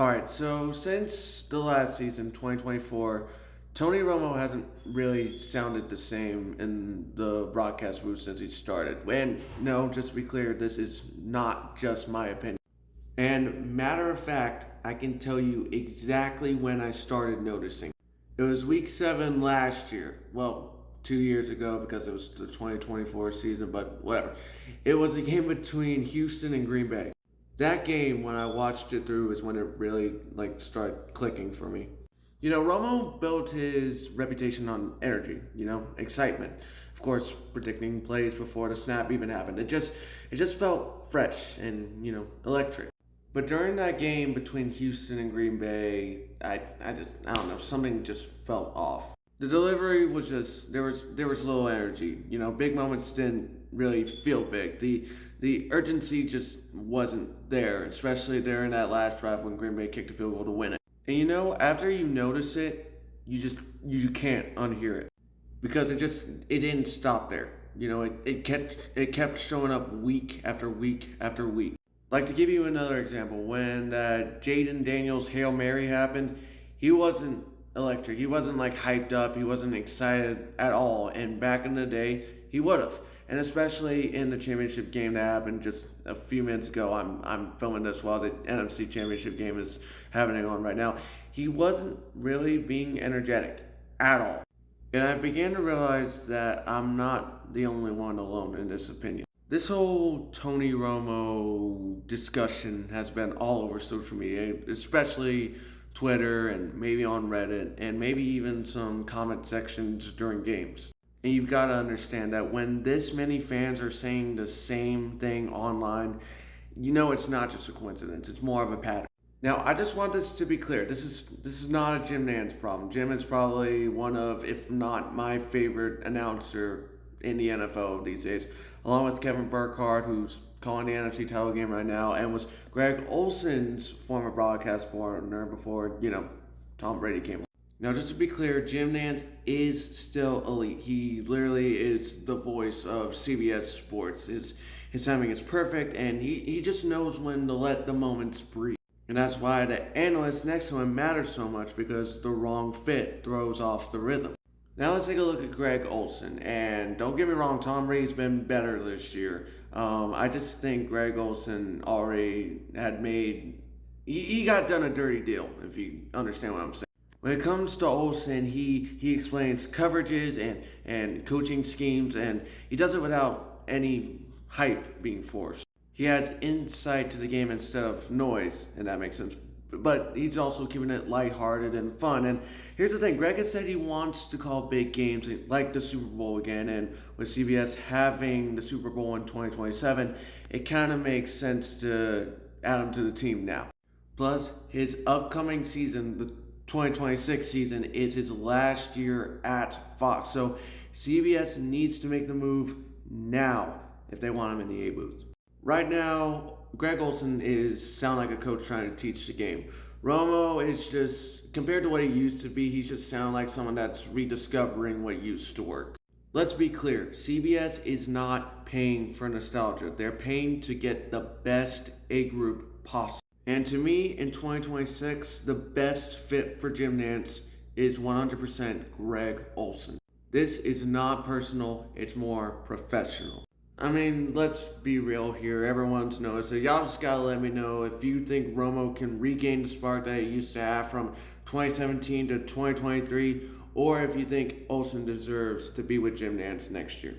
All right, so since the last season, 2024, Tony Romo hasn't really sounded the same in the broadcast booth since he started. And no, just to be clear, this is not just my opinion. And matter of fact, I can tell you exactly when I started noticing. It was week 7 last year. Well, 2 years ago because it was the 2024 season, but whatever. It was a game between Houston and Green Bay. That game, when I watched it through, is when it really started clicking for me. Romo built his reputation on energy, excitement. Of course, predicting plays before the snap even happened. It just felt fresh and, electric. But during that game between Houston and Green Bay, I don't know, something just felt off. The delivery was just there was little energy. Big moments didn't really feel big. The urgency just wasn't there, especially during that last drive when Green Bay kicked a field goal to win it. And after you notice it, you can't unhear it because it didn't stop there. It kept showing up week after week after week. Like, to give you another example, when that Jaden Daniels Hail Mary happened, he wasn't electric. He wasn't like hyped up. He wasn't excited at all. And back in the day, he would have. And especially in the championship game that happened just a few minutes ago. I'm filming this while the NFC championship game is happening on right now. He wasn't really being energetic at all. And I began to realize that I'm not the only one alone in this opinion. This whole Tony Romo discussion has been all over social media, especially Twitter and maybe on Reddit and maybe even some comment sections during games. And you've got to understand that when this many fans are saying the same thing online, it's not just a coincidence. It's more of a pattern. Now, I just want this to be clear. This is not a Jim Nantz problem. Jim is probably one of, if not my favorite announcer in the NFL these days, along with Kevin Burkhardt, who's calling the NFC title game right now, and was Greg Olson's former broadcast partner before, Tom Brady came along. Now, just to be clear, Jim Nantz is still elite. He literally is the voice of CBS Sports. His timing is perfect, and he just knows when to let the moments breathe. And that's why the analyst next to him matters so much, because the wrong fit throws off the rhythm. Now let's take a look at Greg Olson. And don't get me wrong, Tom Brady's been better this year. I just think Greg Olson already had he got done a dirty deal, if you understand what I'm saying. When it comes to Olsen, he explains coverages and coaching schemes, and he does it without any hype being forced. He adds insight to the game instead of noise, and that makes sense. But he's also keeping it lighthearted and fun. And here's the thing, Greg has said he wants to call big games like the Super Bowl again, and with CBS having the Super Bowl in 2027, it kind of makes sense to add him to the team now. Plus, his upcoming season, the 2026 season, is his last year at Fox. So CBS needs to make the move now if they want him in the A booth. Right now, Greg Olson sound like a coach trying to teach the game. Romo is just, compared to what he used to be, he's just sound like someone that's rediscovering what used to work. Let's be clear, CBS is not paying for nostalgia. They're paying to get the best A group possible. And to me, in 2026, the best fit for Jim Nantz is 100% Greg Olson. This is not personal, it's more professional. I mean, let's be real here. Everyone's knows. So y'all just gotta let me know if you think Romo can regain the spark that he used to have from 2017 to 2023, or if you think Olsen deserves to be with Jim Nantz next year.